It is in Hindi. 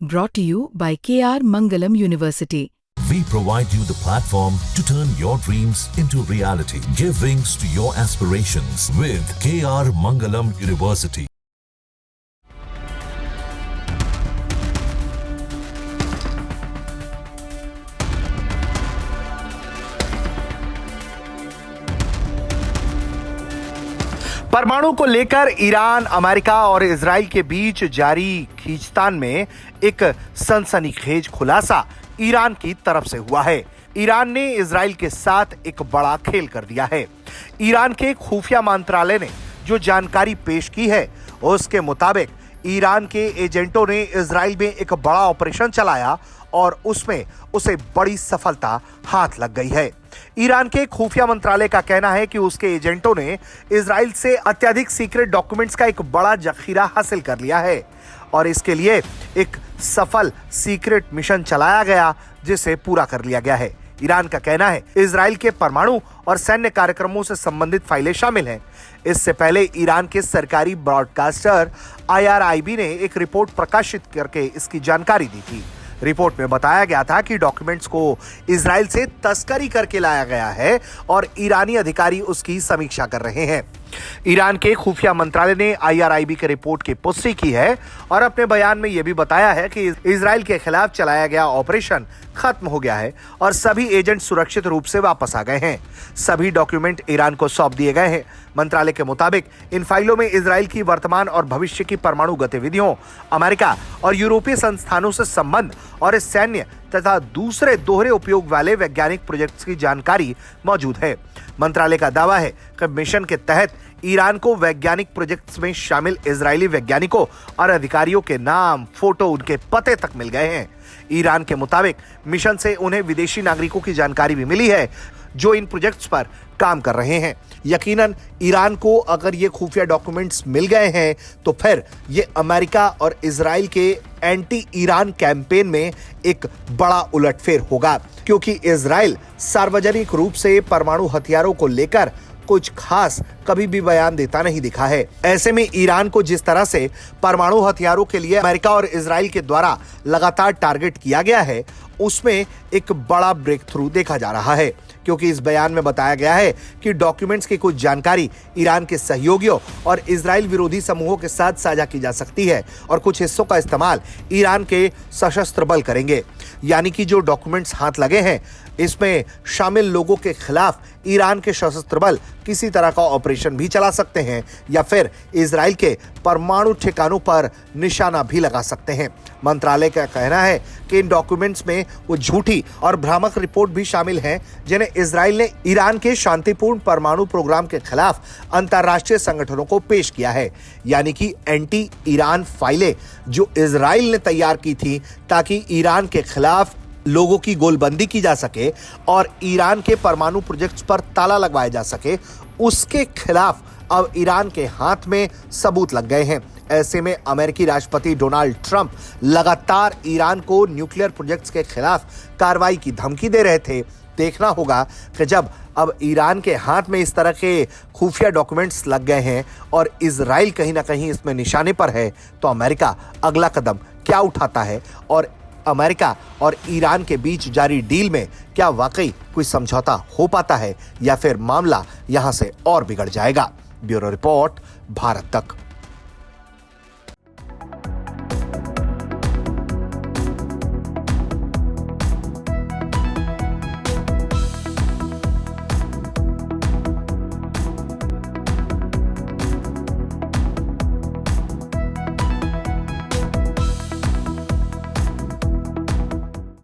Brought to you by KR Mangalam University. We provide you the platform to turn your dreams into reality. Give wings to your aspirations with KR Mangalam University. परमाणु को लेकर ईरान, अमेरिका और इजराइल के बीच जारी खींचतान में एक सनसनीखेज खुलासा ईरान की तरफ से हुआ है। ईरान ने इजराइल के साथ एक बड़ा खेल कर दिया है। ईरान के खुफिया मंत्रालय ने जो जानकारी पेश की है उसके मुताबिक ईरान के एजेंटों ने इजराइल में एक बड़ा ऑपरेशन चलाया और उसमें उसे बड़ी सफलता हाथ लग गई है। ईरान के खुफिया मंत्रालय का कहना है कि उसके एजेंटों ने इजराइल से अत्यधिक सीक्रेट डॉक्यूमेंट्स का एक बड़ा जखीरा हासिल कर लिया है और इसके लिए एक सफल सीक्रेट मिशन चलाया गया जिसे पूरा कर लिया गया है। ईरान का कहना है इजराइल के परमाणु और सैन्य कार्यक्रमों से संबंधित फाइलें शामिल हैं। इससे पहले ईरान के सरकारी ब्रॉडकास्टर IRIB ने एक रिपोर्ट प्रकाशित करके इसकी जानकारी दी थी। रिपोर्ट में बताया गया था कि डॉक्यूमेंट्स को इजराइल से तस्करी करके लाया गया है और ईरानी अधिकारी उसकी समीक्षा कर रहे हैं। ईरान के खुफिया मंत्रालय ने IRIB के रिपोर्ट की पुष्टि की है और अपने बयान में यह भी बताया है कि इजराइल के खिलाफ चलाया गया ऑपरेशन खत्म हो गया है और सभी एजेंट सुरक्षित रूप से वापस आ गए हैं। सभी डॉक्यूमेंट ईरान को सौंप दिए गए हैं। मंत्रालय के मुताबिक इन फाइलों में इजराइल की वर्तमान और भविष्य की परमाणु गतिविधियों, अमेरिका और यूरोपीय संस्थानों से संबंध और सैन्य तथा दूसरे दोहरे उपयोग वाले वैज्ञानिक प्रोजेक्ट्स की जानकारी मौजूद है। मंत्रालय का दावा है कि मिशन के तहत ईरान को वैज्ञानिक प्रोजेक्ट्स में शामिल इजरायली वैज्ञानिकों और अधिकारियों के नाम, फोटो, उनके पते तक मिल गए हैं। ईरान के मुताबिक मिशन से उन्हें विदेशी नागरिकों की जानकारी भी मिली है जो इन प्रोजेक्ट्स पर काम कर रहे हैं। यकीनन ईरान को अगर ये खुफिया डॉक्यूमेंट्स मिल गए हैं तो फिर ये अमेरिका और इजराइल के एंटी ईरान कैंपेन में एक बड़ा उलटफेर होगा, क्योंकि इजराइल सार्वजनिक रूप से परमाणु हथियारों को लेकर कुछ खास कभी भी बयान देता नहीं दिखा है। ऐसे में ईरान को जिस तरह से परमाणु हथियारों के लिए अमेरिका और इजराइल के द्वारा लगातार टारगेट किया गया है उसमें एक बड़ा ब्रेक थ्रू देखा जा रहा है, क्योंकि इस बयान में बताया गया है कि डॉक्यूमेंट्स की कुछ जानकारी ईरान के सहयोगियों और इजराइल विरोधी समूहों के साथ साझा की जा सकती है और कुछ हिस्सों का इस्तेमाल ईरान के सशस्त्र बल करेंगे। यानी कि जो डॉक्यूमेंट्स हाथ लगे हैं इसमें शामिल लोगों के खिलाफ ईरान के सशस्त्र बल किसी तरह का ऑपरेशन भी चला सकते हैं या फिर इजराइल के परमाणु ठिकानों पर निशाना भी लगा सकते हैं। मंत्रालय का कहना है कि इन डॉक्यूमेंट्स में वो झूठी और भ्रामक रिपोर्ट भी शामिल हैं जिन्हें इजराइल ने ईरान के शांतिपूर्ण परमाणु प्रोग्राम के खिलाफ अंतर्राष्ट्रीय संगठनों को पेश किया है। यानी कि एंटी ईरान फाइलें जो इजराइल ने तैयार की थी ताकि ईरान के खिलाफ लोगों की गोलबंदी की जा सके और ईरान के परमाणु प्रोजेक्ट्स पर ताला लगवाया जा सके, उसके खिलाफ अब ईरान के हाथ में सबूत लग गए हैं। ऐसे में अमेरिकी राष्ट्रपति डोनाल्ड ट्रंप लगातार ईरान को न्यूक्लियर प्रोजेक्ट्स के खिलाफ कार्रवाई की धमकी दे रहे थे। देखना होगा कि जब अब ईरान के हाथ में इस तरह के खुफिया डॉक्यूमेंट्स लग गए हैं और इजराइल कहीं ना कहीं इसमें निशाने पर है तो अमेरिका अगला कदम क्या उठाता है और अमेरिका और ईरान के बीच जारी डील में क्या वाकई कोई समझौता हो पाता है या फिर मामला यहां से और बिगड़ जाएगा। ब्यूरो रिपोर्ट, भारत तक।